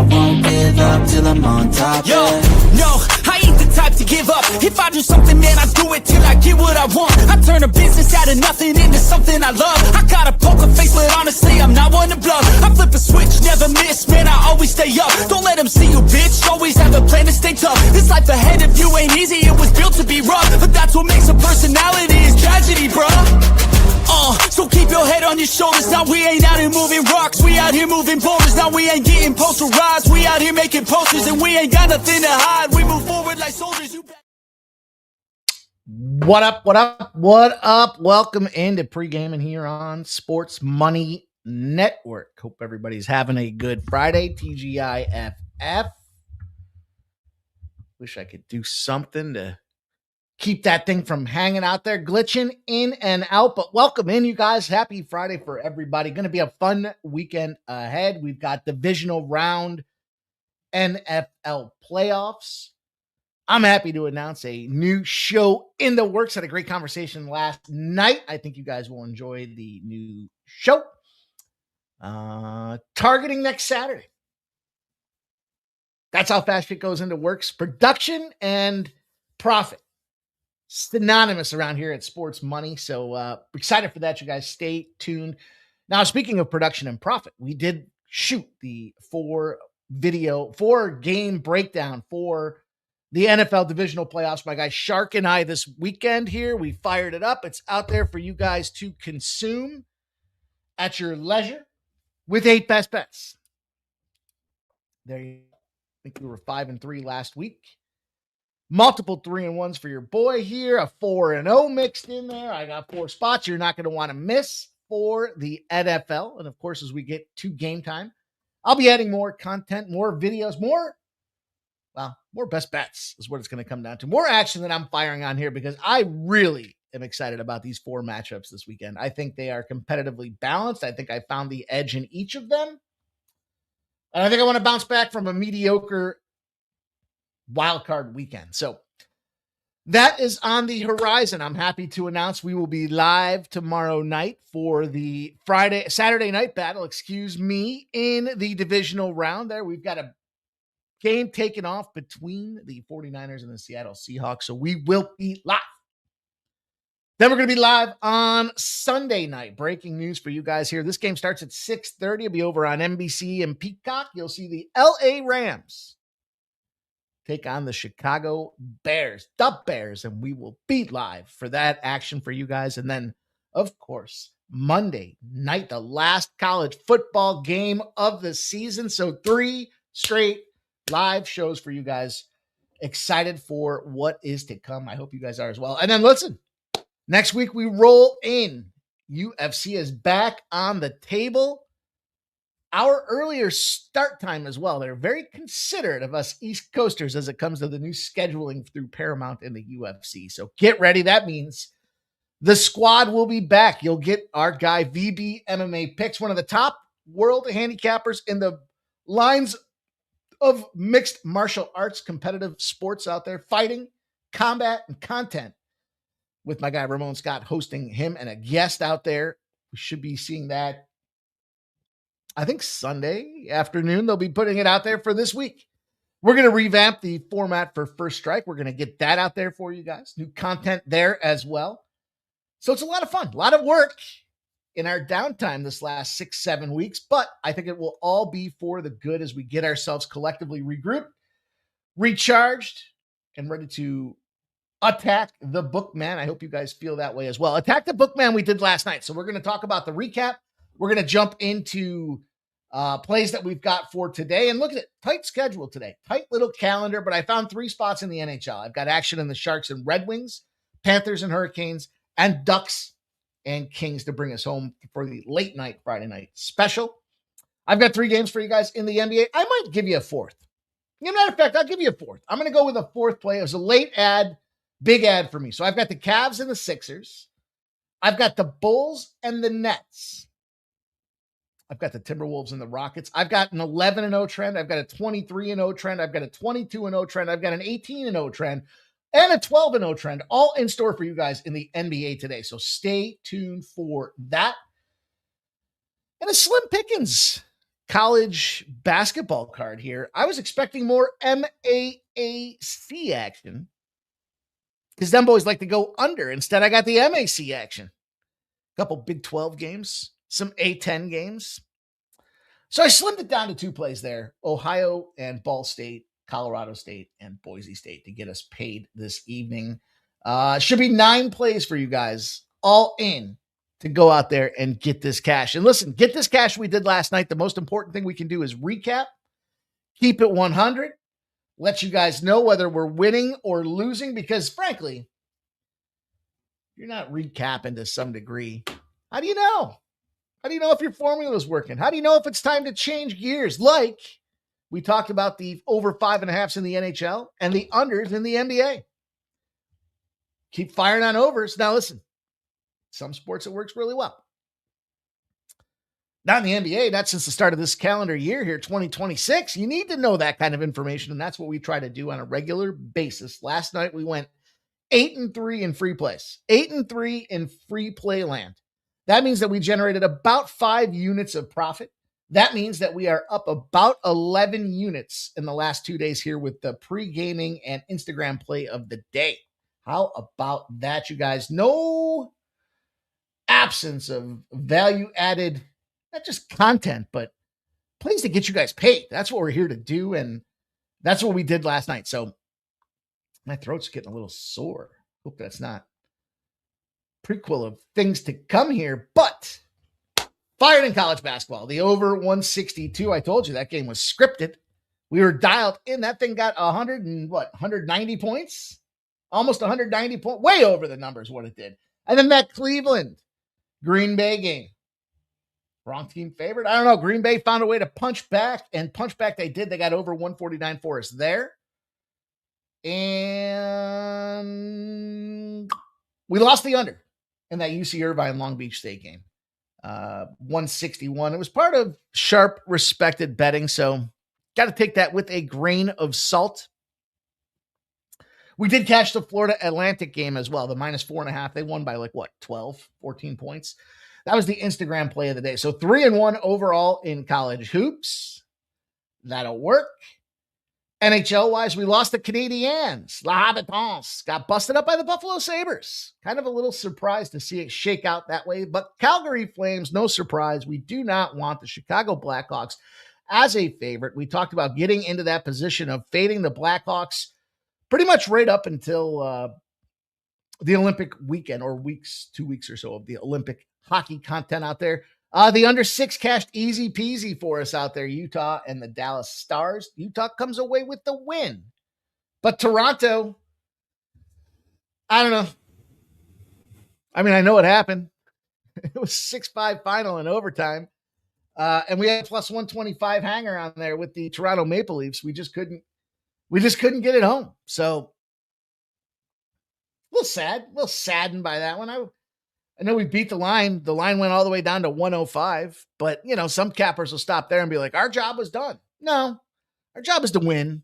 won't give up till I'm on top. Yo, no, I ain't the type to give up. If I do something, man, I do it till I get what I want. I turn a business out of nothing into something I love. I got a poker face, but honestly, I'm not one to bluff. I flip a switch, never miss, man, I always stay up. Don't let them see you, bitch, always have a plan to stay tough. This life ahead of you ain't easy, it was built to be rough. But that's what makes a personality, is tragedy, bruh. So keep your head on your shoulders. Now we ain't out here moving rocks, we out here moving boulders. Now we ain't getting posterized, we out here making posters. And we ain't got nothing to hide, we move forward like soldiers. What up, what up, what up? Welcome into Pregaming here on Sports Money Network. Hope everybody's having a good Friday. TGIFF. Wish I could do something to keep that thing from hanging out there, glitching in and out. But welcome in, you guys. Happy Friday for everybody. Going to be a fun weekend ahead. We've got divisional round NFL playoffs. I'm happy to announce a new show in the works. Had a great conversation last night. I think you guys will enjoy the new show. Targeting next Saturday. That's how fast it goes into works. Production and profit. Synonymous around here at Sports Money. So excited for that. You guys stay tuned. Now, speaking of production and profit, we did shoot the four game breakdown for the NFL divisional playoffs. My guy Shark and I this weekend here, we fired it up. It's out there for you guys to consume at your leisure with 8 best bets. There you go. I think we were 5-3 last week. Multiple 3-1s for your boy here. A 4-0 mixed in there. I got 4 spots you're not going to want to miss for the NFL. And of course, as we get to game time, I'll be adding more content, more videos, more best bets is what it's going to come down to. More action that I'm firing on here because I really am excited about these 4 matchups this weekend. I think they are competitively balanced. I think I found the edge in each of them. And I think I want to bounce back from a mediocre wild card weekend. So that is on the horizon. I'm happy to announce we will be live tomorrow night for the Saturday night battle, in the divisional round there. We've got a game taken off between the 49ers and the Seattle Seahawks. So we will be live. Then we're going to be live on Sunday night. Breaking news for you guys here. This game starts at 6:30. It'll be over on NBC and Peacock. You'll see the LA Rams take on the Chicago Bears, the Bears, and we will be live for that action for you guys. And then, of course, Monday night, the last college football game of the season. So 3 straight live shows for you guys. Excited for what is to come. I hope you guys are as well. And then listen, next week we roll in. UFC is back on the table. Our earlier start time as well. They're very considerate of us East Coasters as it comes to the new scheduling through Paramount and the UFC. So get ready. That means the squad will be back. You'll get our guy VB MMA Picks, one of the top world handicappers in the lines of mixed martial arts, competitive sports out there, fighting, combat, and content, with my guy Ramon Scott hosting him and a guest out there. We should be seeing that, I think, Sunday afternoon. They'll be putting it out there for this week. We're going to revamp the format for First Strike. We're going to get that out there for you guys. New content there as well. So it's a lot of fun, a lot of work in our downtime this last 6-7 weeks, but I think it will all be for the good as we get ourselves collectively regrouped, recharged, and ready to attack the Bookman. I hope you guys feel that way as well. Attack the Bookman we did last night. So we're going to talk about the recap. We're going to jump into plays that we've got for today. And look at it. Tight schedule today. Tight little calendar, but I found 3 spots in the NHL. I've got action in the Sharks and Red Wings, Panthers and Hurricanes, and Ducks and Kings to bring us home for the late night Friday night special. I've got 3 games for you guys in the NBA. I might give you a 4th. As a matter of fact, I'll give you a 4th. I'm going to go with a 4th play. It was a late ad, big ad for me. So I've got the Cavs and the Sixers. I've got the Bulls and the Nets. I've got the Timberwolves and the Rockets. I've got an 11-0 trend. I've got a 23-0 trend. I've got a 22-0 trend. I've got an 18-0 trend and a 12-0 trend, all in store for you guys in the NBA today. So stay tuned for that. And a slim pickings college basketball card here. I was expecting more MAAC action because them boys like to go under. Instead, I got the MAC action. A couple Big 12 games, some A10 games. So I slimmed it down to 2 plays there, Ohio and Ball State, Colorado State, and Boise State to get us paid this evening. Should be 9 plays for you guys, all in, to go out there and get this cash. And listen, get this cash we did last night. The most important thing we can do is recap, keep it 100, let you guys know whether we're winning or losing, because frankly, you're not recapping to some degree. How do you know? How do you know if your formula is working? How do you know if it's time to change gears? Like we talked about the over 5.5s in the NHL and the unders in the NBA. Keep firing on overs. Now listen, some sports it works really well. Not in the NBA, not since the start of this calendar year here, 2026. You need to know that kind of information, and that's what we try to do on a regular basis. Last night we went 8-3 in free plays, 8-3 in free play land. That means that we generated about 5 units of profit. That means that we are up about 11 units in the last 2 days here with the pre-gaming and Instagram play of the day. How about that, you guys? No absence of value added, not just content, but plays to get you guys paid. That's what we're here to do, and that's what we did last night. So my throat's getting a little sore. Hope that's not prequel of things to come here, but fired in college basketball. The over 162. I told you that game was scripted. We were dialed in. That thing got 190 points? Almost 190 points. Way over the numbers what it did. And then that Cleveland Green Bay game. Wrong team favorite. I don't know. Green Bay found a way to punch back, and punch back they did. They got over 149 for us there. And we lost the under in that UC Irvine Long Beach State game. 161. It was part of sharp, respected betting, so got to take that with a grain of salt. We did catch the Florida Atlantic game as well, the -4.5. They won by 12, 14 points. That was the Instagram play of the day. So 3-1 overall in college hoops. That'll work. NHL-wise, we lost the Canadiens. La Habitants got busted up by the Buffalo Sabres. Kind of a little surprised to see it shake out that way. But Calgary Flames, no surprise. We do not want the Chicago Blackhawks as a favorite. We talked about getting into that position of fading the Blackhawks pretty much right up until the Olympic weekend, or 2 weeks or so of the Olympic hockey content out there. The under 6 cashed easy peasy for us out there, Utah and the Dallas Stars. Utah comes away with the win. But Toronto, I don't know. I mean, I know what happened. It was 6-5 final in overtime. And we had plus 125 hanger on there with the Toronto Maple Leafs. We just couldn't get it home. So a little saddened by that one. I know we beat the line. The line went all the way down to 105, but some cappers will stop there and be like, our job was done. No, our job is to win.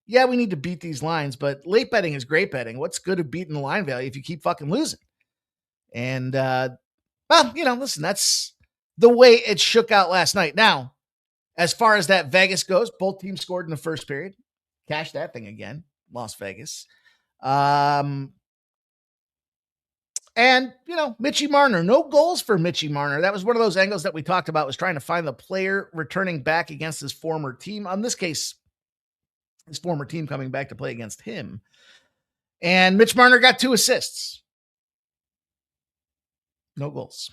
Yeah, we need to beat these lines, but late betting is great betting. What's good of beating the line value if you keep fucking losing? And, listen, that's the way it shook out last night. Now, as far as that Vegas goes, both teams scored in the first period. Cashed that thing again, Las Vegas. And, Mitchie Marner, no goals for Mitchie Marner. That was one of those angles that we talked about, was trying to find the player returning back against his former team. On this case, his former team coming back to play against him. And Mitch Marner got 2 assists. No goals.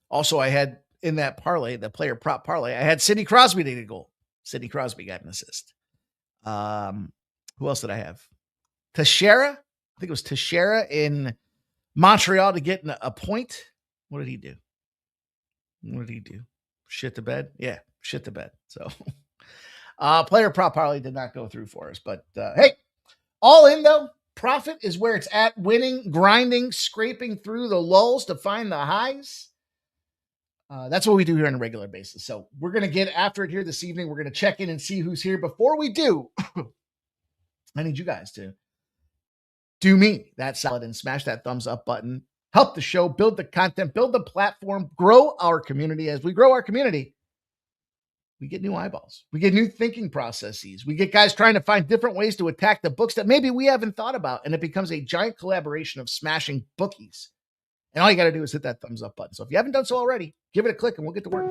Also, I had in that parlay, the player prop parlay, I had Sidney Crosby to get a goal. Sidney Crosby got an assist. Who else did I have? Teixeira. I think it was Teixeira in Montreal to get a point. What did he do? Shit the bed? Yeah, shit the bed. So player prop parlay did not go through for us. But hey, all in though, profit is where it's at. Winning, grinding, scraping through the lulls to find the highs. That's what we do here on a regular basis. So we're going to get after it here this evening. We're going to check in and see who's here. Before we do, I need you guys to do me that solid and smash that thumbs up button. Help the show, build the content, build the platform, grow our community. As we grow our community, We get new eyeballs. We get new thinking processes. We get guys trying to find different ways to attack the books that maybe we haven't thought about. And it becomes a giant collaboration of smashing bookies. And all you got to do is hit that thumbs up button. So if you haven't done so already, give it a click and we'll get to work.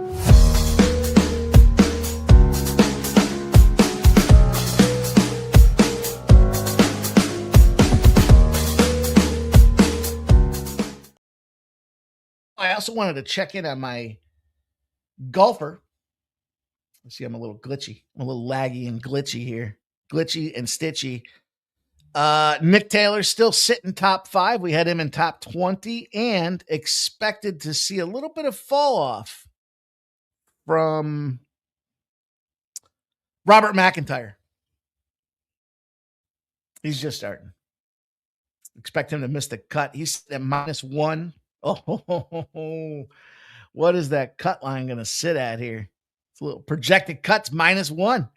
I also wanted to check in on my golfer. Let's see, I'm a little glitchy. I'm a little laggy and glitchy here. Glitchy and stitchy. Nick Taylor still sitting top 5. We had him in top 20 and expected to see a little bit of fall off from Robert McIntyre. He's just starting. Expect him to miss the cut. He's at -1. Oh, what is that cut line going to sit at here? It's a little projected cuts -1.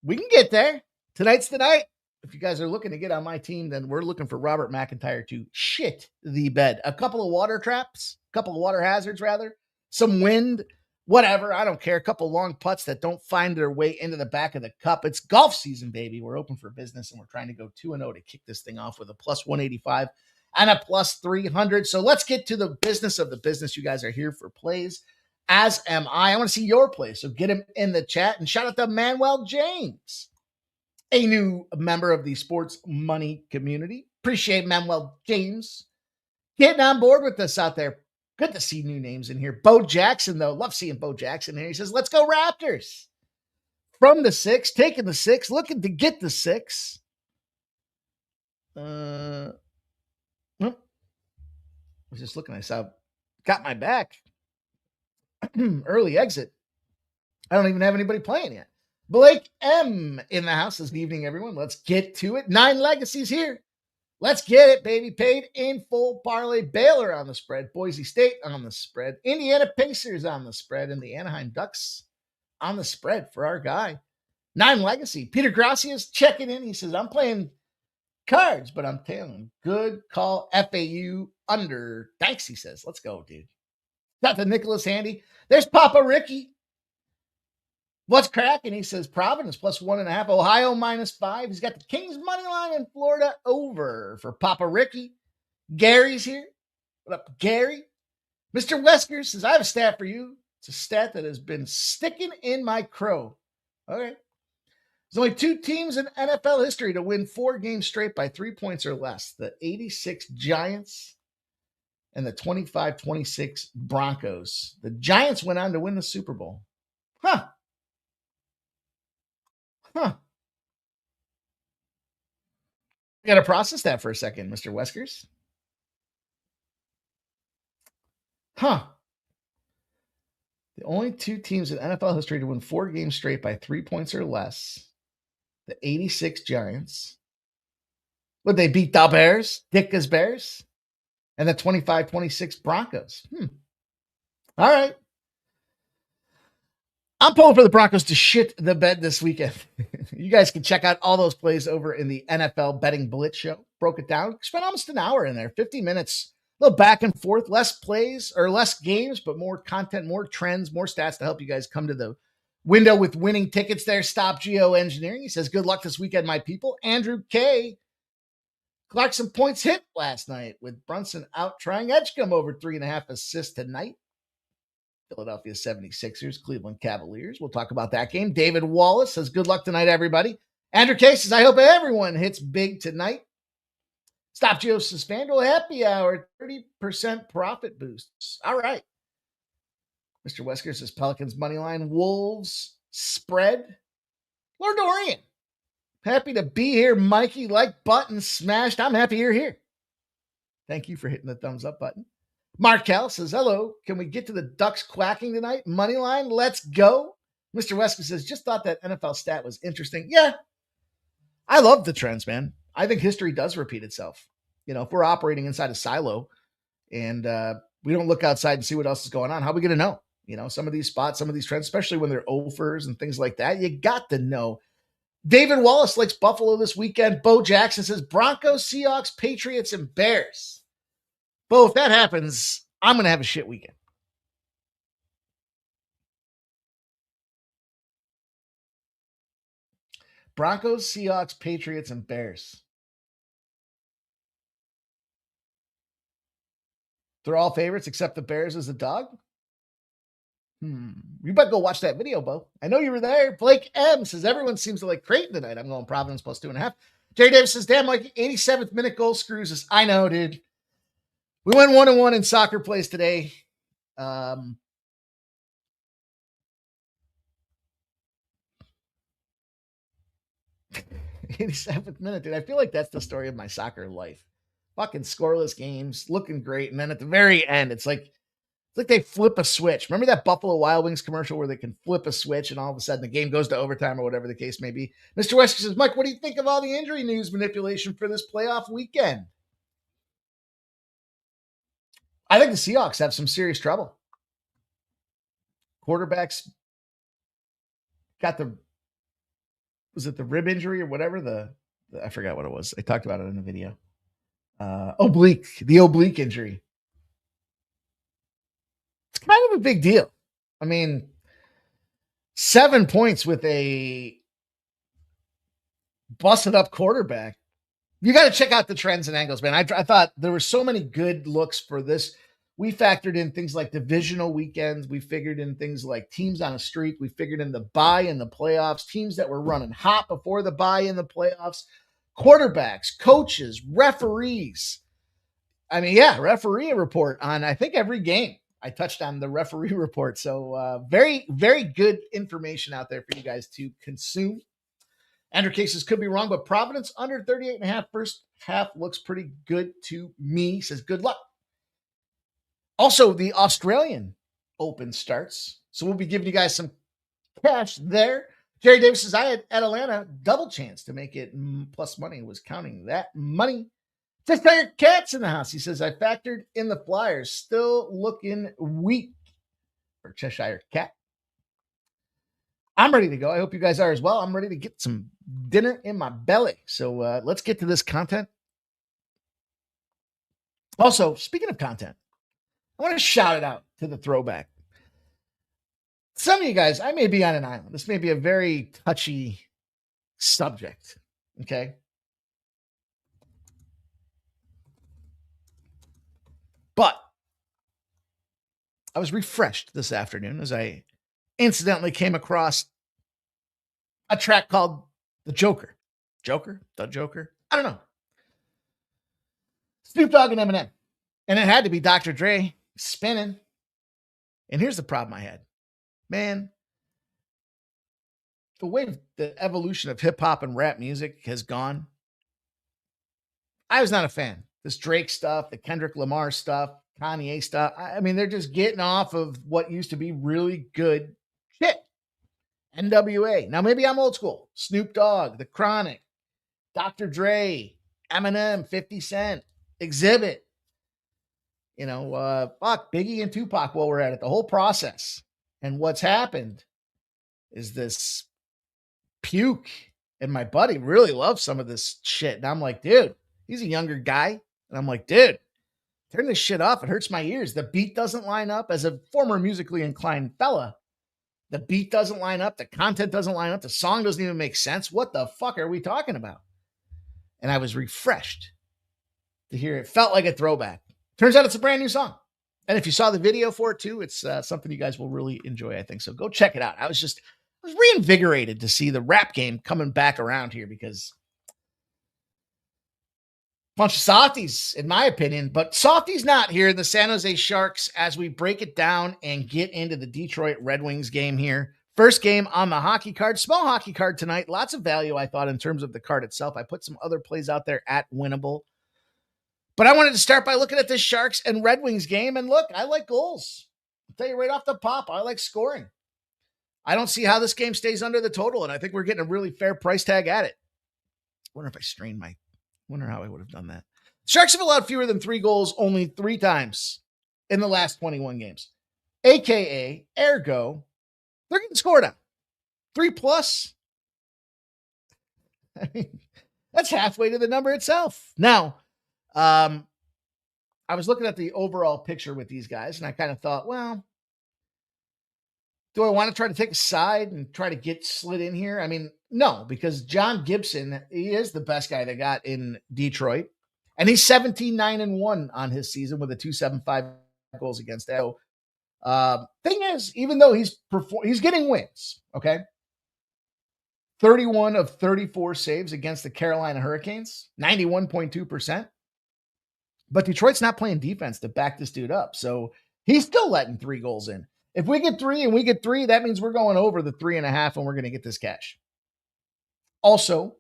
We can get there. Tonight's the night. If you guys are looking to get on my team, then we're looking for Robert McIntyre to shit the bed. A couple of water traps, a couple of water hazards, rather. Some wind, whatever. I don't care. A couple long putts that don't find their way into the back of the cup. It's golf season, baby. We're open for business, and we're trying to go 2-0 to kick this thing off with a +185 and a +300. So let's get to the business of the business. You guys are here for plays, as am I. I want to see your plays, so get him in the chat. And shout out to Manuel James, a new member of the sports money community. Appreciate Manuel James getting on board with us out there. Good to see new names in here. Bo Jackson, though. Love seeing Bo Jackson here. He says, let's go Raptors. From the 6, taking the 6, looking to get the 6. I was just looking. I saw, got my back. Early exit. I don't even have anybody playing yet. Blake M in the house this evening, everyone. Let's get to it. 9 legacies here. Let's get it, baby. Paid in full parlay. Baylor on the spread. Boise State on the spread. Indiana Pacers on the spread. And the Anaheim Ducks on the spread for our guy. 9 legacy. Peter Gracias checking in. He says, I'm playing cards, but I'm tailing. Good call. FAU under. Thanks, he says. Let's go, dude. Got the Nicholas Handy. There's Papa Ricky. What's cracking? He says Providence +1.5. Ohio -5. He's got the Kings money line in Florida over for Papa Ricky. Gary's here. What up, Gary? Mr. Wesker says, I have a stat for you. It's a stat that has been sticking in my crow. Okay. There's only 2 teams in NFL history to win 4 games straight by 3 points or less. The 86 Giants and the 25-26 Broncos. The Giants went on to win the Super Bowl. Huh. I got to process that for a second, Mr. Weskers. The only 2 teams in NFL history to win 4 games straight by 3 points or less. The 86 Giants. Would they beat the Bears? Dicka's Bears? And the 25-26 Broncos. All right. I'm pulling for the Broncos to shit the bed this weekend. You guys can check out all those plays over in the NFL Betting Blitz show. Broke it down. Spent almost an hour in there, 50 minutes. A little back and forth, less plays or less games, but more content, more trends, more stats to help you guys come to the window with winning tickets there. Stop Geo Engineering. He says, good luck this weekend, my people. Andrew K. Clarkson points hit last night with Brunson out trying Edgecombe over 3.5 assists tonight. Philadelphia 76ers, Cleveland Cavaliers. We'll talk about that game. David Wallace says, good luck tonight, everybody. Andrew K says, I hope everyone hits big tonight. Stop Joseph's FanDuel Happy Hour, 30% profit boosts. All right. Mr. Wesker says, Pelicans money line, Wolves spread. Lord Dorian, happy to be here. Mikey, like button smashed. I'm happy you're here. Thank you for hitting the thumbs up button. Markel says, hello, can we get to the Ducks quacking tonight? Money line, let's go. Mr. Wesker says, just thought that NFL stat was interesting. Yeah, I love the trends, man. I think history does repeat itself. You know, if we're operating inside a silo and we don't look outside and see what else is going on, how are we going to know? You know, some of these spots, some of these trends, especially when they're offers and things like that, you got to know. David Wallace likes Buffalo this weekend. Bo Jackson says, Broncos, Seahawks, Patriots, and Bears. Bo, if that happens, I'm going to have a shit weekend. Broncos, Seahawks, Patriots, and Bears. They're all favorites except the Bears as a dog? You better go watch that video, Bo. I know you were there. Blake M says everyone seems to like Creighton tonight. I'm going Providence plus 2.5. Jerry Davis says, damn, like 87th minute goal screws us. I know, dude. We went 1-1 in soccer plays today. 87th minute, dude. I feel like that's the story of my soccer life. Fucking scoreless games, looking great. And then at the very end, it's like they flip a switch. Remember that Buffalo Wild Wings commercial where they can flip a switch and all of a sudden the game goes to overtime or whatever the case may be? Mr. Wesker says, Mike, what do you think of all the injury news manipulation for this playoff weekend? I think the Seahawks have some serious trouble. Quarterbacks got was it the rib injury or whatever? I forgot what it was. I talked about it in the video. The oblique injury. It's kind of a big deal. I mean, 7 points with a busted up quarterback. You got to check out the trends and angles, man. I thought there were so many good looks for this. We factored in things like divisional weekends. We figured in things like teams on a streak. We figured in the bye in the playoffs, teams that were running hot before the bye in the playoffs, quarterbacks, coaches, referees. I mean, yeah, referee report on, I think, every game. I touched on the referee report. So very, very good information out there for you guys to consume. Andrew Cases could be wrong, but Providence under 38.5 first half looks pretty good to me. Says good luck. Also, the Australian Open starts. So we'll be giving you guys some cash there. Jerry Davis says, I had Atlanta double chance to make it plus money. Was counting that money. Cheshire Cat's in the house. He says, I factored in the Flyers. Still looking weak for Cheshire Cat. I'm ready to go. I hope you guys are as well. I'm ready to get some dinner in my belly. So let's get to this content. Also, speaking of content, I want to shout it out to the throwback. Some of you guys, I may be on an island. This may be a very touchy subject. Okay. But I was refreshed this afternoon as I incidentally came across a track called The Joker. The Joker? I don't know. Snoop Dogg and Eminem. And it had to be Dr. Dre spinning. And here's the problem I had. Man, the way the evolution of hip hop and rap music has gone, I was not a fan. This Drake stuff, the Kendrick Lamar stuff, Kanye stuff. I mean, they're just getting off of what used to be really good shit. NWA. Now, maybe I'm old school. Snoop Dogg, The Chronic, Dr. Dre, Eminem, 50 Cent, Exhibit. You know, Biggie and Tupac while we're at it. The whole process. And what's happened is this puke. And my buddy really loves some of this shit. And I'm like, dude, he's a younger guy. And I'm like, dude, turn this shit off. It hurts my ears. The beat doesn't line up. As a former musically inclined fella, the beat doesn't line up. The content doesn't line up. The song doesn't even make sense. What the fuck are we talking about? And I was refreshed to hear it. Felt like a throwback. Turns out it's a brand new song. And if you saw the video for it too, it's something you guys will really enjoy, I think. So go check it out. I was reinvigorated to see the rap game coming back around here because bunch of softies, in my opinion, but softies not here. The San Jose Sharks, as we break it down and get into the Detroit Red Wings game here. First game on the hockey card, small hockey card tonight. Lots of value, I thought, in terms of the card itself. I put some other plays out there at winnable. But I wanted to start by looking at this Sharks and Red Wings game. And look, I like goals. I'll tell you right off the pop, I like scoring. I don't see how this game stays under the total, and I think we're getting a really fair price tag at it. Wonder if I strained my... Wonder how I would have done that. Sharks have allowed fewer than 3 goals only 3 times in the last 21 games. AKA, ergo, they're getting scored on. 3+. I mean, that's halfway to the number itself. Now, I was looking at the overall picture with these guys, and I kind of thought, well, Do I want to try to take a side and try to get slid in here? I mean, no, because John Gibson, he is the best guy they got in Detroit. And he's 17-9-1 on his season with a 2.75 goals against. So, thing is, even though he's getting wins, okay? 31 of 34 saves against the Carolina Hurricanes, 91.2%. But Detroit's not playing defense to back this dude up. So he's still letting 3 goals in. If we get 3 and we get 3, that means we're going over the 3.5 and we're going to get this cash. Also,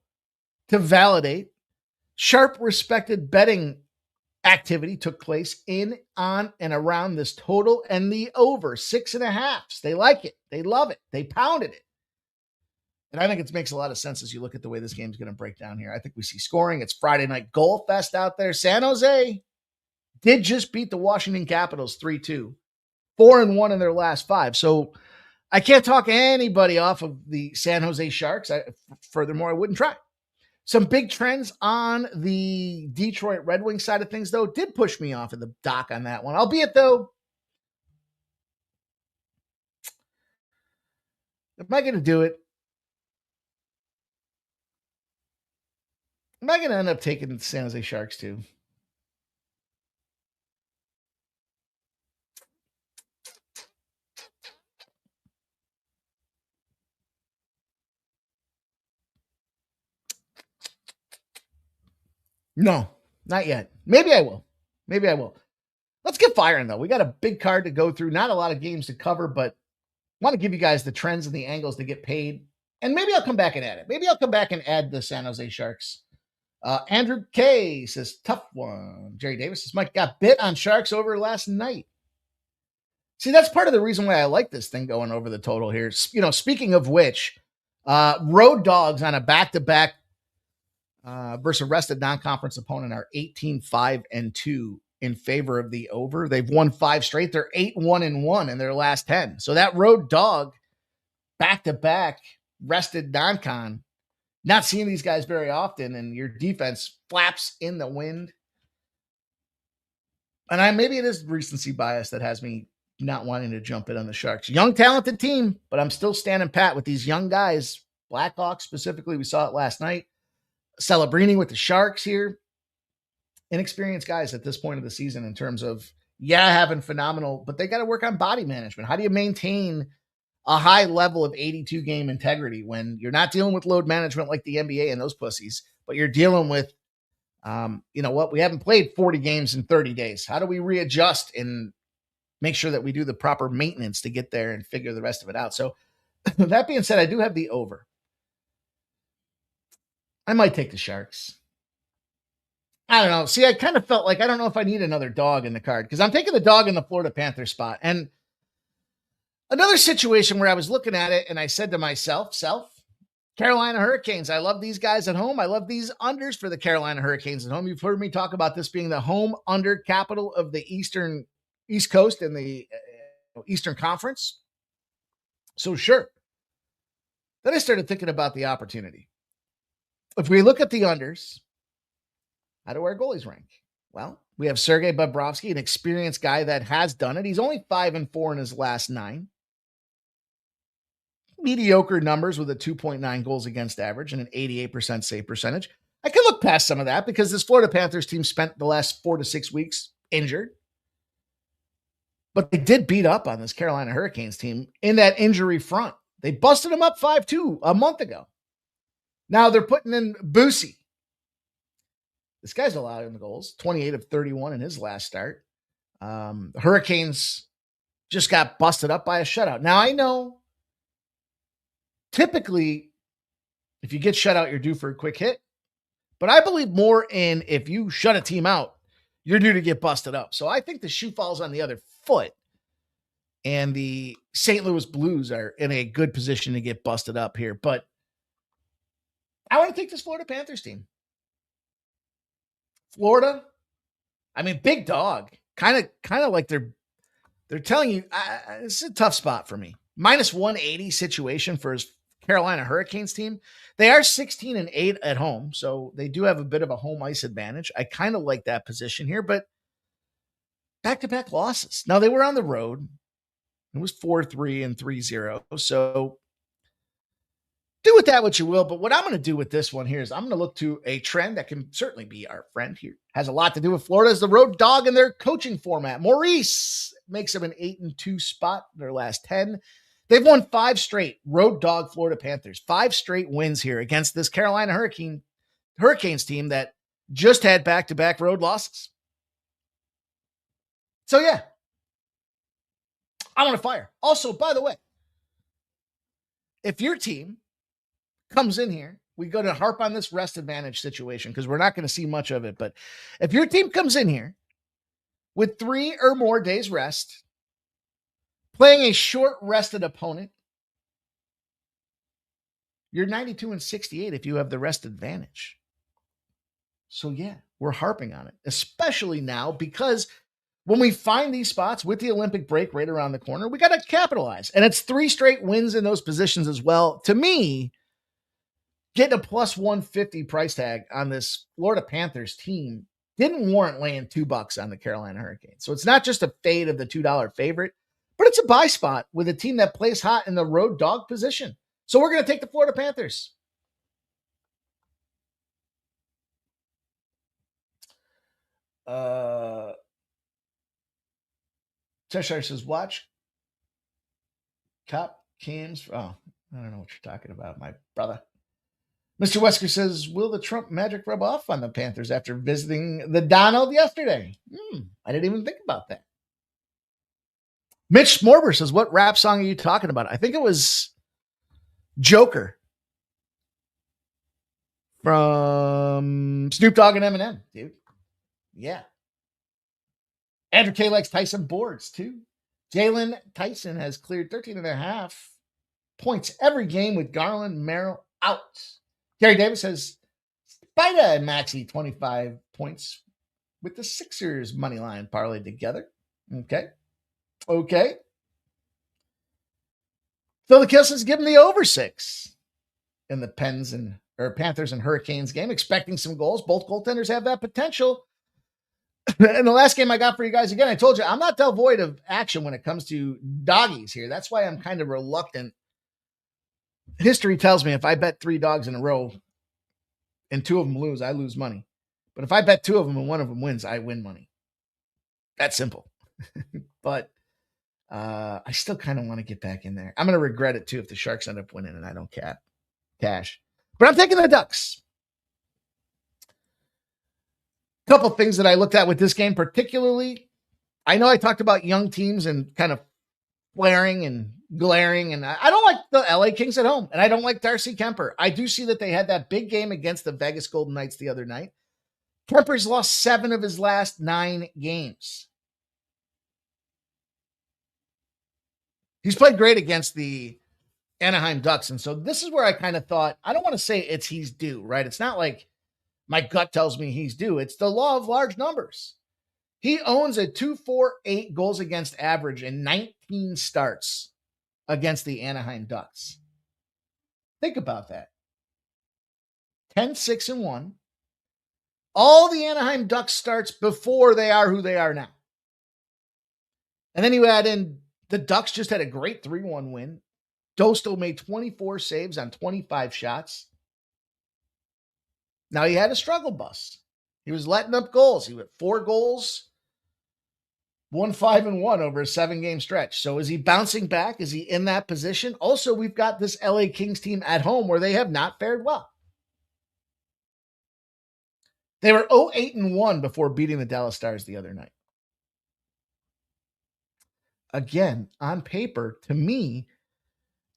to validate, sharp, respected betting activity took place in, on, and around this total and the over 6.5. They like it. They love it. They pounded it. And I think it makes a lot of sense as you look at the way this game's going to break down here. I think we see scoring. It's Friday night goal fest out there. San Jose did just beat the Washington Capitals 3-2, 4-1 in their last 5. So I can't talk anybody off of the San Jose Sharks. Furthermore, I wouldn't try. Some big trends on the Detroit Red Wings side of things, though, did push me off of the dock on that one. Albeit, though, am I going to do it? Am I going to end up taking the San Jose Sharks too? No, not yet. Maybe I will. Let's get firing, though. We got a big card to go through. Not a lot of games to cover, but I want to give you guys the trends and the angles to get paid. And maybe I'll come back and add it. Maybe I'll come back and add the San Jose Sharks. Andrew K says, tough one. Jerry Davis says, Mike got bit on Sharks over last night. See, that's part of the reason why I like this thing going over the total here. You know, speaking of which, road dogs on a back-to-back versus a rested non-conference opponent are 18-5-2 in favor of the over. They've won 5 straight. They're 8-1-1 in their last 10. So that road dog back-to-back rested non-con, not seeing these guys very often, and your defense flaps in the wind. And maybe it is recency bias that has me not wanting to jump in on the Sharks. Young, talented team, but I'm still standing pat with these young guys. Blackhawks specifically, we saw it last night. Celebrini with the Sharks here. Inexperienced guys at this point of the season in terms of, having phenomenal, but they got to work on body management. How do you maintain a high level of 82 game integrity when you're not dealing with load management like the NBA and those pussies, but you're dealing with, we haven't played 40 games in 30 days. How do we readjust and make sure that we do the proper maintenance to get there and figure the rest of it out? So that being said, I do have the over. I might take the Sharks. I don't know. See, I kind of felt like, I don't know if I need another dog in the card because I'm taking the dog in the Florida Panthers spot. And another situation where I was looking at it and I said to myself, Carolina Hurricanes, I love these guys at home. I love these unders for the Carolina Hurricanes at home. You've heard me talk about this being the home under capital of the East Coast and the Eastern Conference. So sure. Then I started thinking about the opportunity. If we look at the unders, how do our goalies rank? Well, we have Sergei Bobrovsky, an experienced guy that has done it. He's only 5-4 in his last 9. Mediocre numbers with a 2.9 goals against average and an 88% save percentage. I can look past some of that because this Florida Panthers team spent the last 4 to 6 weeks injured. But they did beat up on this Carolina Hurricanes team in that injury front. They busted them up 5-2 a month ago. Now they're putting in Boosie. This guy's allowed in the goals, 28 of 31 in his last start. The Hurricanes just got busted up by a shutout. Now I know typically if you get shut out, you're due for a quick hit. But I believe more in if you shut a team out, you're due to get busted up. So I think the shoe falls on the other foot. And the St. Louis Blues are in a good position to get busted up here. But I want to take this Florida Panthers team. Florida, I mean, big dog. Kind of like they're telling you, this is a tough spot for me. -180 situation for his Carolina Hurricanes team. They are 16-8 at home, so they do have a bit of a home ice advantage. I kind of like that position here, but back-to-back losses. Now, they were on the road. It was 4-3 and 3-0. So do with that what you will. But what I'm going to do with this one here is I'm going to look to a trend that can certainly be our friend here. Has a lot to do with Florida as the road dog in their coaching format. Maurice makes them an 8-2 spot in their last 10. They've won 5 straight road dog Florida Panthers. 5 straight wins here against this Carolina Hurricanes team that just had back-to-back road losses. So yeah, I want to fire. Also, by the way, if your team comes in here, we go to harp on this rest advantage situation because we're not going to see much of it. But if your team comes in here with 3 or more days rest, playing a short rested opponent, you're 92-68 if you have the rest advantage. So yeah, we're harping on it, especially now because when we find these spots with the Olympic break right around the corner, we got to capitalize. And it's 3 straight wins in those positions as well. To me, getting a plus 150 price tag on this Florida Panthers team didn't warrant laying $2 on the Carolina Hurricanes. So it's not just a fade of the $2 favorite, but it's a buy spot with a team that plays hot in the road dog position. So we're going to take the Florida Panthers. Cheshire says, watch Cop Cams. Oh, I don't know what you're talking about, my brother. Mr. Wesker says, will the Trump magic rub off on the Panthers after visiting the Donald yesterday? I didn't even think about that. Mitch Smorber says, what rap song are you talking about? I think it was Joker from Snoop Dogg and Eminem, dude. Yeah. Andrew K likes Tyson boards, too. Jalen Tyson has cleared 13.5 points every game with Garland Merrill out. Gary Davis has Spida and Maxey 25 points with the Sixers money line parlayed together. Okay. Phil the Kill says give him the over 6 in the Panthers and Hurricanes game, expecting some goals. Both goaltenders have that potential. In the last game I got for you guys, again, I told you I'm not devoid of action when it comes to doggies here. That's why I'm kind of reluctant. History tells me if I bet 3 dogs in a row and 2 of them lose, I lose money. But if I bet 2 of them and 1 of them wins, I win money. That's simple. But I still kind of want to get back in there. I'm going to regret it too if the Sharks end up winning and I don't cash. But I'm taking the Ducks. Couple things that I looked at with this game, particularly, I know I talked about young teams and kind of flaring and glaring, and I don't like the LA Kings at home, and I don't like Darcy Kemper. I do see that they had that big game against the Vegas Golden Knights the other night. Kemper's lost 7 of his last 9 games. He's played great against the Anaheim Ducks, and so this is where I kind of thought, I don't want to say he's due, right? It's not like my gut tells me he's due. It's the law of large numbers. He owns a 2.48 goals against average in 19 starts against the Anaheim Ducks. Think about that. 10-6-1. All the Anaheim Ducks starts before they are who they are now. And then you add in the Ducks just had a great 3-1 win. Dosto made 24 saves on 25 shots. Now he had a struggle bus. He was letting up goals. He went 4 goals, 1-5-1 over a 7-game stretch. So is he bouncing back? Is he in that position? Also, we've got this LA Kings team at home where they have not fared well. They were 0-8-1 before beating the Dallas Stars the other night. Again, on paper, to me,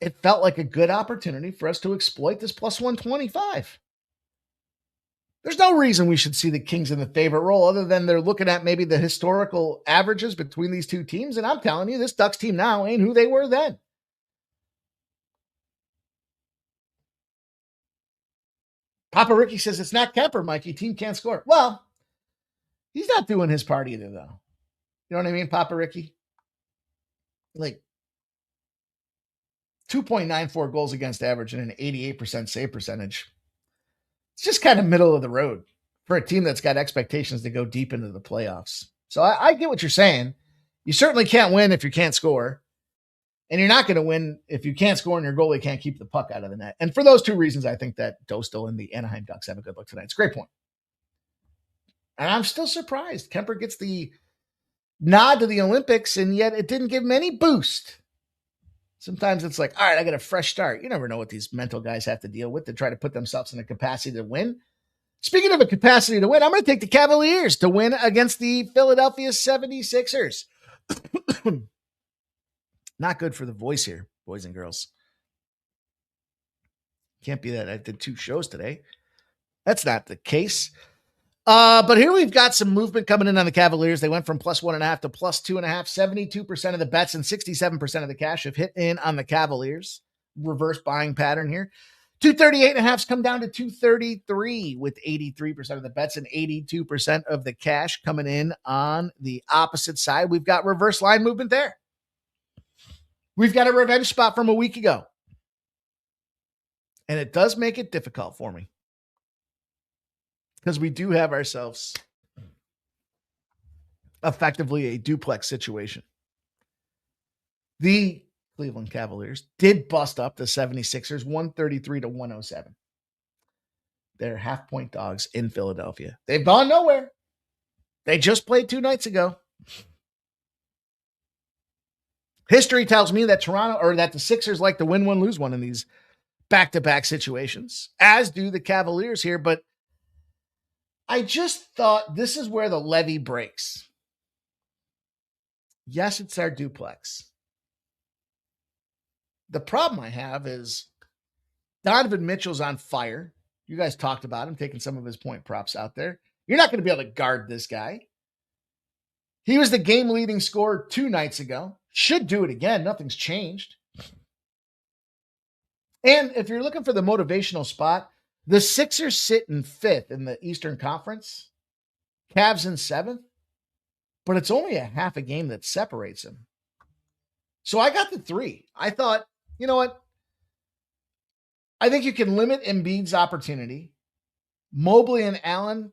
it felt like a good opportunity for us to exploit this plus 125. There's no reason we should see the Kings in the favorite role other than they're looking at maybe the historical averages between these two teams. And I'm telling you, this Ducks team now ain't who they were then. Papa Ricky says it's not Kemper, Mikey. Team can't score. Well, he's not doing his part either, though. You know what I mean, Papa Ricky? Like 2.94 goals against average and an 88% save percentage. It's just kind of middle of the road for a team that's got expectations to go deep into the playoffs. So I get what you're saying. You certainly can't win if you can't score. And you're not going to win if you can't score and your goalie can't keep the puck out of the net. And for those two reasons, I think that Dostal and the Anaheim Ducks have a good look tonight. It's a great point. And I'm still surprised. Kemper gets the nod to the Olympics, and yet it didn't give him any boost. Sometimes it's like, all right, I got a fresh start. You never know what these mental guys have to deal with to try to put themselves in a capacity to win. Speaking of a capacity to win, I'm going to take the Cavaliers to win against the Philadelphia 76ers. Not good for the voice here, boys and girls. Can't be that I did 2 shows today. That's not the case. But here we've got some movement coming in on the Cavaliers. They went from +1.5 to +2.5. 72% of the bets and 67% of the cash have hit in on the Cavaliers. Reverse buying pattern here. 238.5's come down to 233 with 83% of the bets and 82% of the cash coming in on the opposite side. We've got reverse line movement there. We've got a revenge spot from a week ago. And it does make it difficult for me, because we do have ourselves effectively a duplex situation. The Cleveland Cavaliers did bust up the 76ers 133 to 107. They're half-point dogs in Philadelphia. They've gone nowhere. They just played 2 nights ago. History tells me that that the Sixers like to win one, lose one in these back-to-back situations, as do the Cavaliers here. But I just thought this is where the levee breaks. Yes, it's our duplex. The problem I have is Donovan Mitchell's on fire. You guys talked about him, taking some of his point props out there. You're not going to be able to guard this guy. He was the game-leading scorer 2 nights ago. Should do it again. Nothing's changed. And if you're looking for the motivational spot, the Sixers sit in 5th in the Eastern Conference. Cavs in 7th. But it's only a half a game that separates them. So I got the 3. I thought, you know what? I think you can limit Embiid's opportunity. Mobley and Allen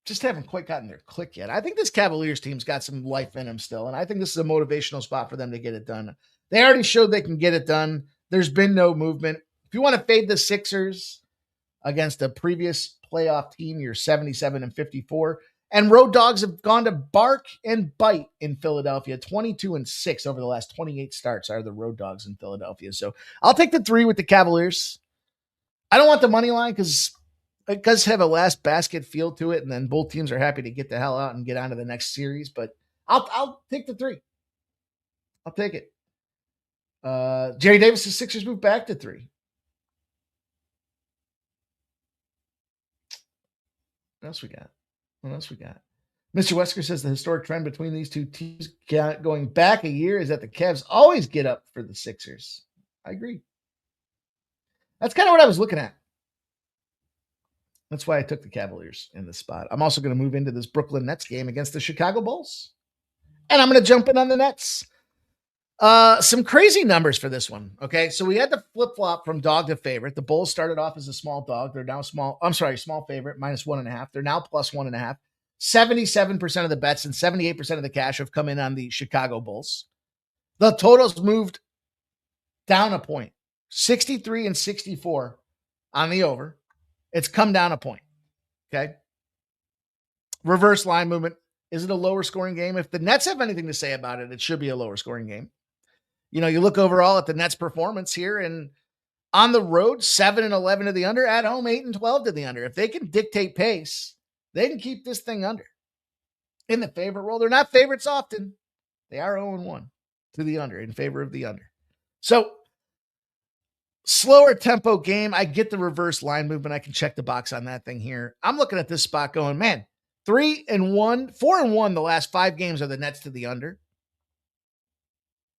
just haven't quite gotten their click yet. I think this Cavaliers team's got some life in them still, and I think this is a motivational spot for them to get it done. They already showed they can get it done. There's been no movement. If you want to fade the Sixers against a previous playoff team, you're 77-54. And road dogs have gone to bark and bite in Philadelphia. 22-6 over the last 28 starts are the road dogs in Philadelphia. So I'll take the 3 with the Cavaliers. I don't want the money line because it does have a last basket feel to it, and then both teams are happy to get the hell out and get on to the next series. But I'll take the 3. I'll take it. Jerry Davis's Sixers move back to 3. What else we got? Mr. Wesker says the historic trend between these two teams going back a year is that the Cavs always get up for the Sixers. I agree. That's kind of what I was looking at. That's why I took the Cavaliers in this spot. I'm also going to move into this Brooklyn Nets game against the Chicago Bulls. And I'm going to jump in on the Nets. Some crazy numbers for this one. Okay. So we had the flip-flop from dog to favorite. The Bulls started off as a small dog. They're now small favorite, -1.5. They're now +1.5. 77% of the bets and 78% of the cash have come in on the Chicago Bulls. The totals moved down a point. 63-64 on the over. It's come down a point. Okay. Reverse line movement. Is it a lower scoring game? If the Nets have anything to say about it, it should be a lower scoring game. You know, you look overall at the Nets performance here, and on the road, 7-11 to the under, at home, 8-12 to the under. If they can dictate pace, they can keep this thing under. In the favorite role, they're not favorites often. They are 0-1 to the under, in favor of the under. So, slower tempo game. I get the reverse line movement. I can check the box on that thing here. I'm looking at this spot going, man, 3-1, 4-1 the last 5 games are the Nets to the under.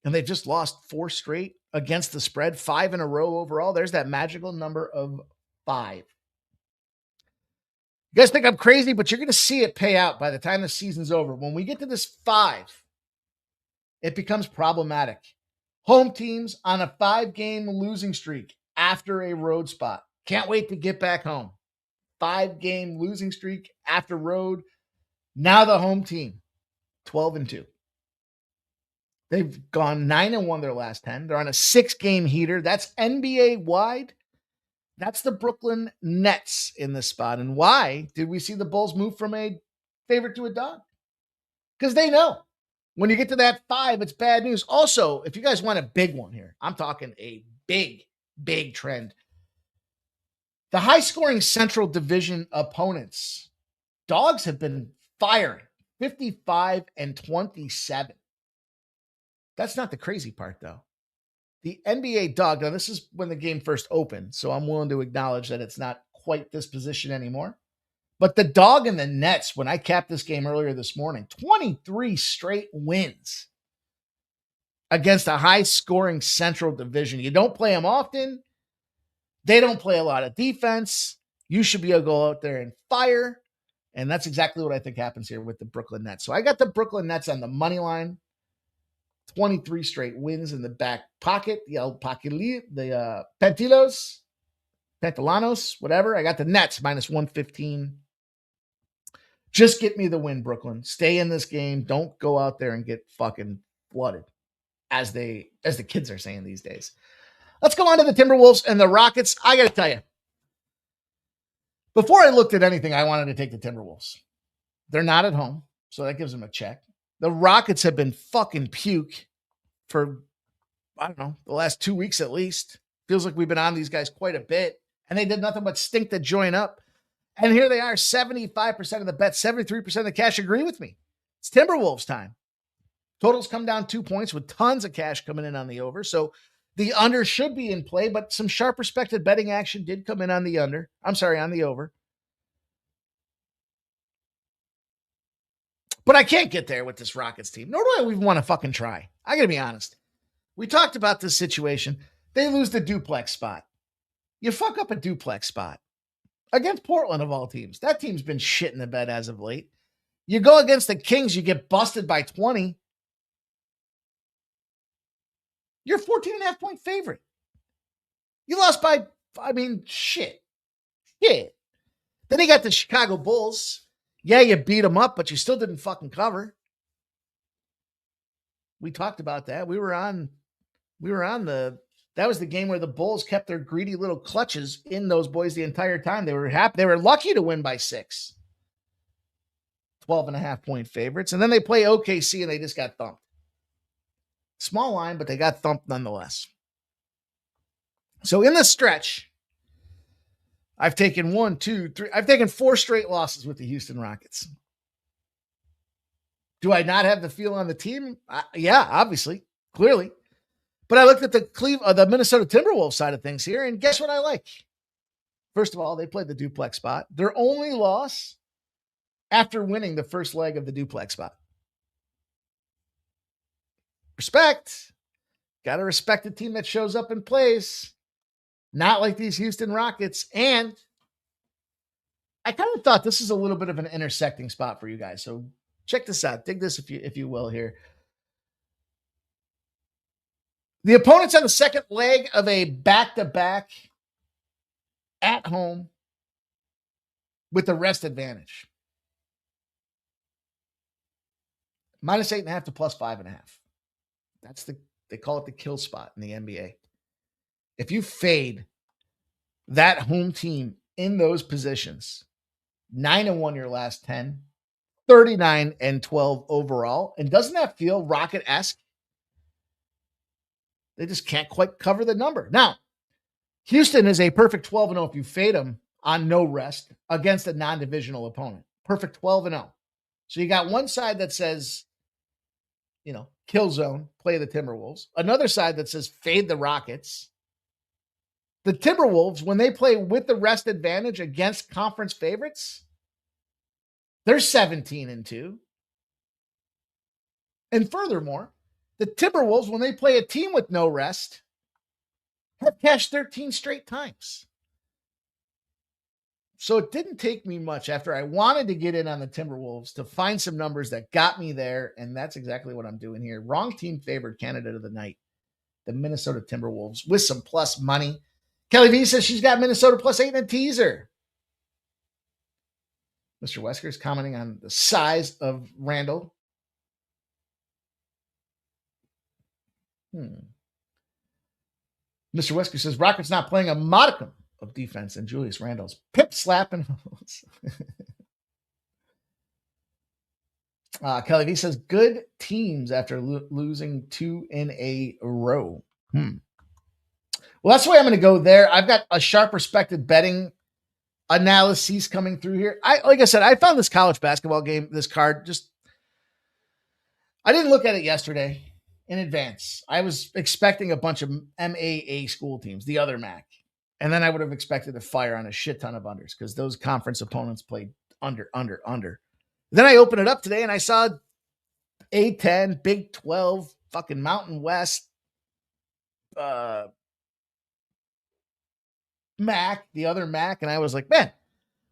And they've just lost 4 straight against the spread, 5 in a row overall. There's that magical number of 5. You guys think I'm crazy, but you're going to see it pay out by the time the season's over. When we get to this 5, it becomes problematic. Home teams on a 5-game losing streak after a road spot. Can't wait to get back home. 5-game losing streak after road. Now the home team, 12-2. They've gone 9-1 their last 10. They're on a 6-game heater. That's NBA wide. That's the Brooklyn Nets in this spot. And why did we see the Bulls move from a favorite to a dog? Because they know when you get to that 5, it's bad news. Also, if you guys want a big one here, I'm talking a big, big trend. The high-scoring Central Division opponents, dogs have been firing 55 and 27. That's not the crazy part, though. The NBA dog, now this is when the game first opened, so I'm willing to acknowledge that it's not quite this position anymore. But the dog and the Nets, when I capped this game earlier this morning, 23 straight wins against a high-scoring Central Division. You don't play them often. They don't play a lot of defense. You should be able to go out there and fire. And that's exactly what I think happens here with the Brooklyn Nets. So I got the Brooklyn Nets on the money line. 23 straight wins in the back pocket. The Pantalanos, whatever. I got the Nets minus 115. Just get me the win, Brooklyn. Stay in this game. Don't go out there and get fucking flooded, as the kids are saying these days. Let's go on to the Timberwolves and the Rockets. I got to tell you, before I looked at anything, I wanted to take the Timberwolves. They're not at home, so that gives them a check. The Rockets have been fucking puke for, I don't know, the last 2 weeks at least. Feels like we've been on these guys quite a bit, and they did nothing but stink to join up. And here they are, 75% of the bets, 73% of the cash agree with me. It's Timberwolves time. Totals come down 2 points with tons of cash coming in on the over. So the under should be in play, but some sharp respected betting action did come in on the under. I'm sorry, on the over. But I can't get there with this Rockets team, nor do I even want to fucking try. I got to be honest. We talked about this situation. They lose the duplex spot. You fuck up a duplex spot against Portland of all teams. That team's been shit in the bed as of late. You go against the Kings, you get busted by 20. You're a 14.5 point favorite. You lost by, shit. Then you got the Chicago Bulls. Yeah, you beat them up, but you still didn't fucking cover. We talked about that. That was the game where the Bulls kept their greedy little clutches in those boys the entire time. They were happy. They were lucky to win by 6. 12.5 point favorites. And then they play OKC and they just got thumped. Small line, but they got thumped nonetheless. So in the stretch, I've taken 4 straight losses with the Houston Rockets. Do I not have the feel on the team? Yeah, obviously, clearly. But I looked at the Minnesota Timberwolves side of things here, and guess what I like? First of all, they played the duplex spot. Their only loss after winning the first leg of the duplex spot. Respect. Got to respect the team that shows up and plays. Not like these Houston Rockets. And I kind of thought this is a little bit of an intersecting spot for you guys. So check this out. Dig this if you will here. The opponent's on the second leg of a back-to-back at home with the rest advantage. Minus 8.5 to plus 5.5. They call it the kill spot in the NBA. If you fade that home team in those positions, 9-1 your last 10, 39-12 overall, and doesn't that feel Rocket-esque? They just can't quite cover the number. Now, Houston is a perfect 12-0 if you fade them on no rest against a non-divisional opponent. Perfect 12-0. So you got one side that says, kill zone, play the Timberwolves. Another side that says fade the Rockets. The Timberwolves, when they play with the rest advantage against conference favorites, they're 17-2. And furthermore, the Timberwolves, when they play a team with no rest, have cashed 13 straight times. So it didn't take me much after I wanted to get in on the Timberwolves to find some numbers that got me there, and that's exactly what I'm doing here. Wrong team favored candidate of the night, the Minnesota Timberwolves, with some plus money. Kelly V says she's got Minnesota plus 8 in a teaser. Mr. Wesker's commenting on the size of Randall. Mr. Wesker says Rockets not playing a modicum of defense, and Julius Randle's pip slapping. Kelly V says good teams after losing 2 in a row. Well, that's the way I'm going to go there. I've got a sharp respected betting analyses coming through here. Like I said, I found this college basketball game, this card, I didn't look at it yesterday in advance. I was expecting a bunch of MAA school teams, the other MAC. And then I would have expected to fire on a shit ton of unders because those conference opponents played under. Then I opened it up today and I saw A10, Big 12, fucking Mountain West, MAC, the other MAC. And I was like, man,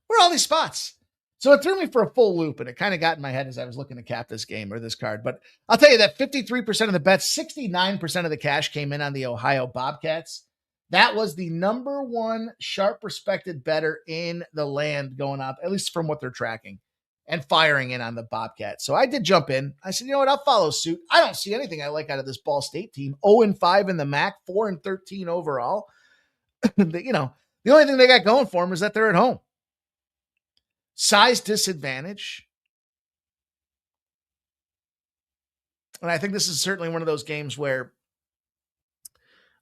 where are all these spots? So it threw me for a full loop, and it kind of got in my head as I was looking to cap this game or this card. But I'll tell you that 53% of the bets, 69% of the cash came in on the Ohio Bobcats. That was the number one sharp respected bettor in the land going up, at least from what they're tracking, and firing in on the Bobcats. So I did jump in. I said, you know what? I'll follow suit. I don't see anything I like out of this Ball State team. 0-5 in the MAC, 4-13 overall. The only thing they got going for them is that they're at home. Size disadvantage. And I think this is certainly one of those games where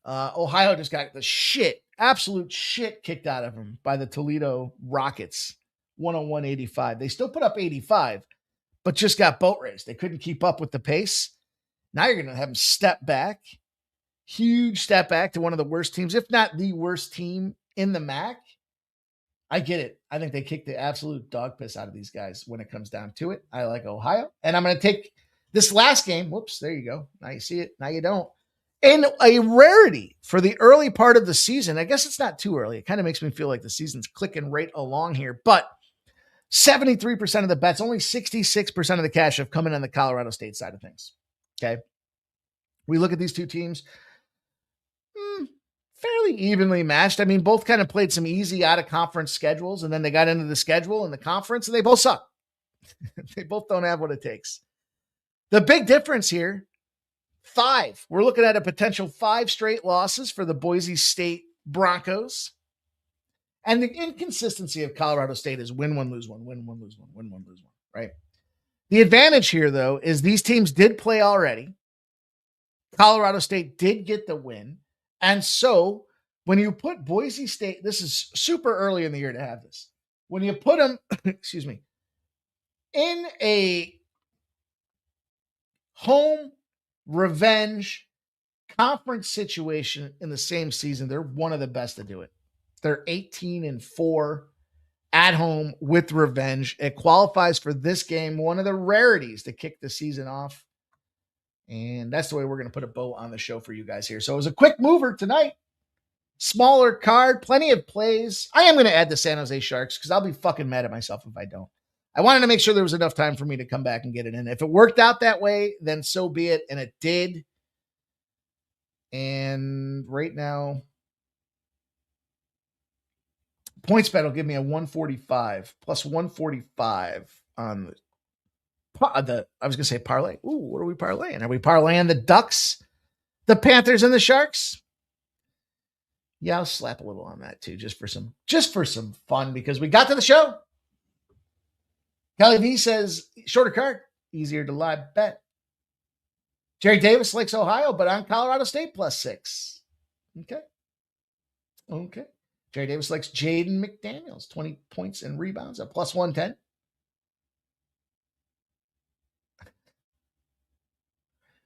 Ohio just got the absolute shit kicked out of them by the Toledo Rockets, 101-85. They still put up 85, but just got boat raced. They couldn't keep up with the pace. Now you're going to have them step back. Huge step back to one of the worst teams, if not the worst team in the MAC. I get it. I think they kicked the absolute dog piss out of these guys when it comes down to it. I like Ohio. And I'm going to take this last game. Whoops, there you go. Now you see it. Now you don't. In a rarity for the early part of the season. I guess it's not too early. It kind of makes me feel like the season's clicking right along here. But 73% of the bets, only 66% of the cash have come in on the Colorado State side of things. Okay. We look at these two teams. Fairly evenly matched. I mean, both kind of played some easy out-of-conference schedules, and then they got into the schedule in the conference, and they both suck. They both don't have what it takes. The big difference here, 5. We're looking at a potential 5 straight losses for the Boise State Broncos. And the inconsistency of Colorado State is win one, lose one, win one, lose one, win one, lose one, right? The advantage here, though, is these teams did play already. Colorado State did get the win. And so when you put Boise State, this is super early in the year to have this. When you put them, in a home revenge conference situation in the same season, they're one of the best to do it. They're 18-4 at home with revenge. It qualifies for this game, one of the rarities to kick the season off. And that's the way we're going to put a bow on the show for you guys here. So it was a quick mover tonight. Smaller card, plenty of plays. I am going to add the San Jose Sharks because I'll be fucking mad at myself if I don't. I wanted to make sure there was enough time for me to come back and get it in. If it worked out that way, then so be it. And it did. And right now, PointsBet will give me a 145 plus 145 on the I was going to say parlay. Ooh, what are we parlaying? Are we parlaying the Ducks, the Panthers, and the Sharks? Yeah, I'll slap a little on that too, just for some fun, because we got to the show. Kelly V says, shorter card, easier to live bet. Jerry Davis likes Ohio, but on Colorado State +6. Okay. Jerry Davis likes Jaden McDaniels, 20 points and rebounds at +110.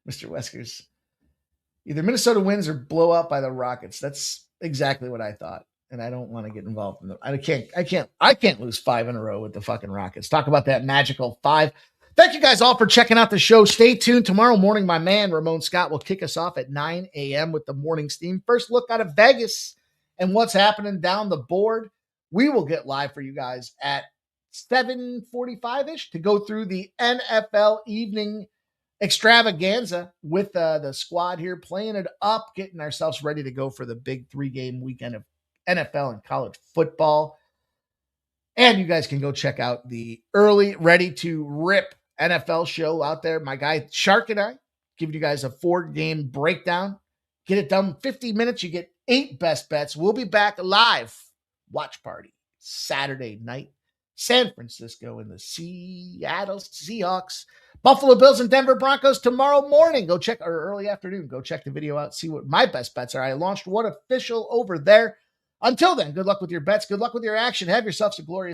Mr. Weskers, either Minnesota wins or blow out by the Rockets. That's exactly what I thought. And I don't want to get involved in them. I can't lose 5 in a row with the fucking Rockets. Talk about that magical 5. Thank you guys all for checking out the show. Stay tuned. Tomorrow morning, my man, Ramon Scott, will kick us off at 9 a.m. with the morning steam. First look out of Vegas and what's happening down the board. We will get live for you guys at 7:45-ish to go through the NFL evening extravaganza with the squad here, playing it up, getting ourselves ready to go for the big 3-game weekend of NFL and college football. And you guys can go check out the early, ready to rip NFL show out there. My guy Shark and I giving you guys a 4-game breakdown. Get it done in 50 minutes. You get 8 best bets. We'll be back live. Watch party Saturday night. San Francisco and the Seattle Seahawks. Buffalo Bills and Denver Broncos tomorrow morning. Go check, or early afternoon. Go check the video out. See what my best bets are. I launched one official over there. Until then, good luck with your bets. Good luck with your action. Have yourselves a glorious